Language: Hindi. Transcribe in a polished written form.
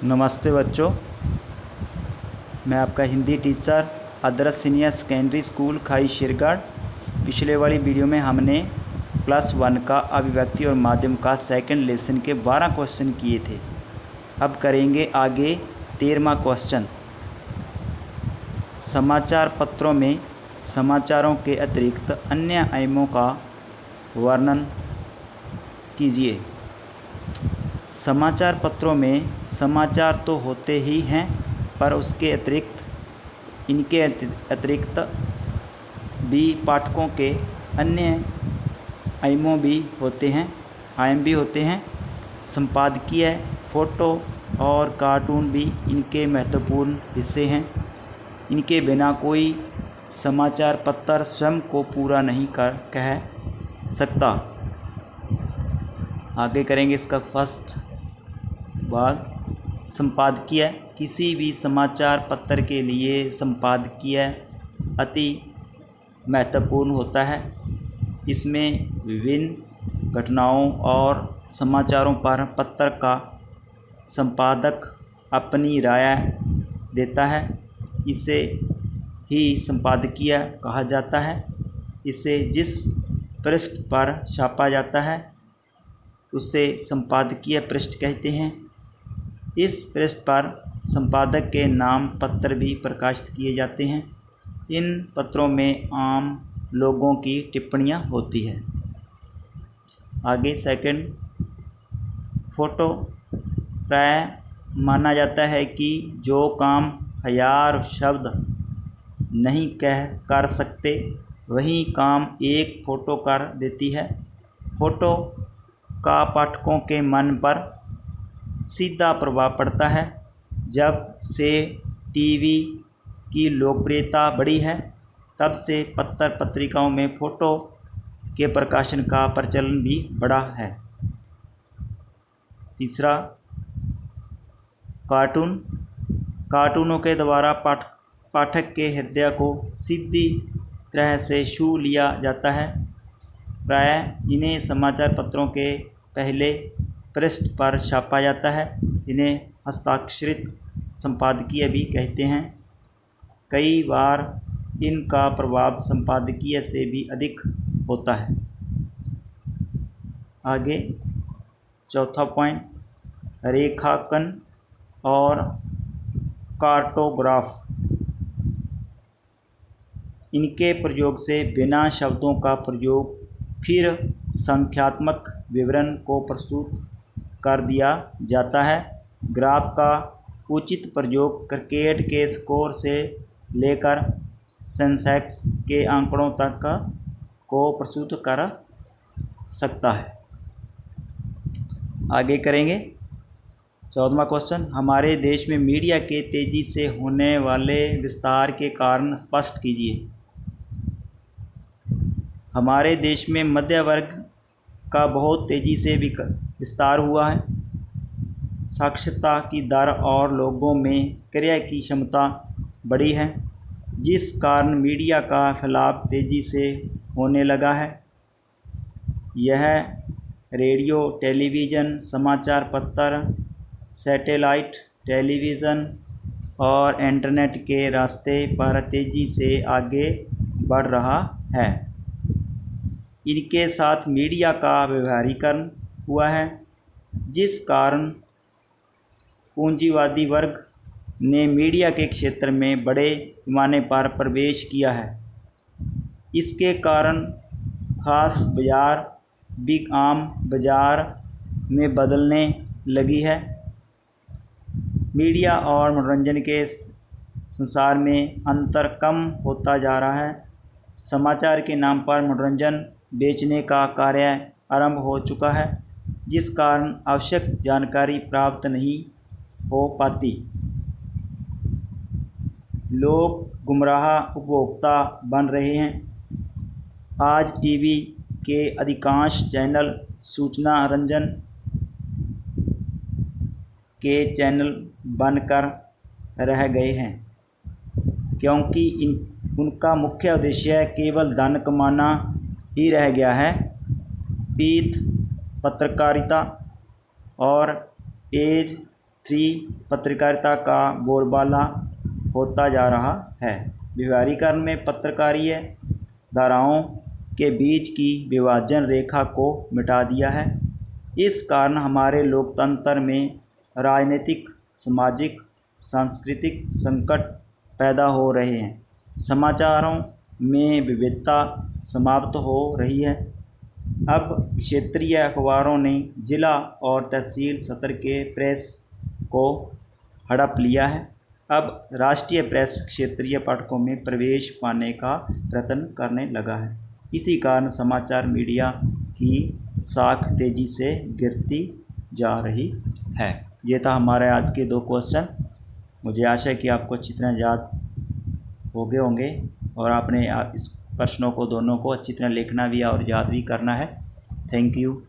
नमस्ते बच्चों, मैं आपका हिंदी टीचर आदर्श सीनियर सेकेंडरी स्कूल खाई शिरगढ़। पिछले वाली वीडियो में हमने क्लास 1 का अभिव्यक्ति और माध्यम का सेकंड लेसन के 12 क्वेश्चन किए थे। अब करेंगे आगे 13वां क्वेश्चन। समाचार पत्रों में समाचारों के अतिरिक्त अन्य आयामों का वर्णन कीजिए। समाचार पत्रों में समाचार तो होते ही हैं, पर उसके इनके अतिरिक्त भी पाठकों के अन्य आयाम भी होते हैं। संपादकीय, फोटो और कार्टून भी इनके महत्वपूर्ण हिस्से हैं। इनके बिना कोई समाचार पत्र स्वयं को पूरा नहीं कह सकता। आगे करेंगे इसका फर्स्ट भाग। संपादकीय, किसी भी समाचार पत्र के लिए संपादकीय अति महत्वपूर्ण होता है। इसमें विभिन्न घटनाओं और समाचारों पर पत्र का संपादक अपनी राय देता है। इसे ही संपादकीय कहा जाता है। इसे जिस पृष्ठ पर छापा जाता है उसे संपादकीय पृष्ठ कहते हैं। इस पृष्ठ पर संपादक के नाम पत्र भी प्रकाशित किए जाते हैं। इन पत्रों में आम लोगों की टिप्पणियां होती है। आगे सेकंड, फोटो। प्राय माना जाता है कि जो काम हजार शब्द नहीं कर सकते, वही काम एक फ़ोटो कर देती है। फोटो का पाठकों के मन पर सीधा प्रभाव पड़ता है। जब से टीवी की लोकप्रियता बढ़ी है, तब से पत्र पत्रिकाओं में फ़ोटो के प्रकाशन का प्रचलन भी बढ़ा है। तीसरा, कार्टून। कार्टूनों के द्वारा पाठक के हृदय को सीधी तरह से छू लिया जाता है। प्रायः इन्हें समाचार पत्रों के पहले पृष्ठ पर छापा जाता है। इन्हें हस्ताक्षरित संपादकीय भी कहते हैं। कई बार इनका प्रभाव संपादकीय से भी अधिक होता है। आगे चौथा पॉइंट, रेखांकन और कार्टोग्राफ। इनके प्रयोग से बिना शब्दों का प्रयोग फिर संख्यात्मक विवरण को प्रस्तुत कर दिया जाता है। ग्राफ का उचित प्रयोग क्रिकेट के स्कोर से लेकर सेंसेक्स के आंकड़ों तक को प्रस्तुत कर सकता है। आगे करेंगे 14वां क्वेश्चन। हमारे देश में मीडिया के तेजी से होने वाले विस्तार के कारण स्पष्ट कीजिए। हमारे देश में मध्य वर्ग का बहुत तेज़ी से विस्तार हुआ है। साक्षरता की दर और लोगों में क्रय की क्षमता बढ़ी है, जिस कारण मीडिया का फैलाव तेज़ी से होने लगा है। यह रेडियो, टेलीविज़न, समाचार पत्र, सैटेलाइट टेलीविज़न और इंटरनेट के रास्ते पर तेज़ी से आगे बढ़ रहा है। इनके साथ मीडिया का व्यवहारीकरण हुआ है, जिस कारण पूंजीवादी वर्ग ने मीडिया के क्षेत्र में बड़े पैमाने पर प्रवेश किया है। इसके कारण खास बाजार भी आम बाजार में बदलने लगी है। मीडिया और मनोरंजन के संसार में अंतर कम होता जा रहा है। समाचार के नाम पर मनोरंजन बेचने का कार्य आरंभ हो चुका है, जिस कारण आवश्यक जानकारी प्राप्त नहीं हो पाती। लोग गुमराह उपभोक्ता बन रहे हैं। आज टीवी के अधिकांश चैनल सूचना रंजन के चैनल बनकर रह गए हैं, क्योंकि उनका मुख्य उद्देश्य केवल धन कमाना ही रह गया है। पीठ पत्रकारिता और पेज थ्री पत्रकारिता का बोलबाला होता जा रहा है। व्यवहारीकरण में पत्रकारीय धाराओं के बीच की विभाजन रेखा को मिटा दिया है। इस कारण हमारे लोकतंत्र में राजनीतिक, सामाजिक, सांस्कृतिक संकट पैदा हो रहे हैं। समाचारों में विविधता समाप्त हो रही है। अब क्षेत्रीय अखबारों ने जिला और तहसील स्तर के प्रेस को हड़प लिया है। अब राष्ट्रीय प्रेस क्षेत्रीय पाठकों में प्रवेश पाने का प्रयत्न करने लगा है। इसी कारण समाचार मीडिया की साख तेज़ी से गिरती जा रही है। ये था हमारे आज के 2 क्वेश्चन। मुझे आशा है कि आपको अच्छी तरह याद हो गए होंगे और आपने इस प्रश्नों को दोनों को अच्छी तरह लिखना भी और याद भी करना है। Thank you.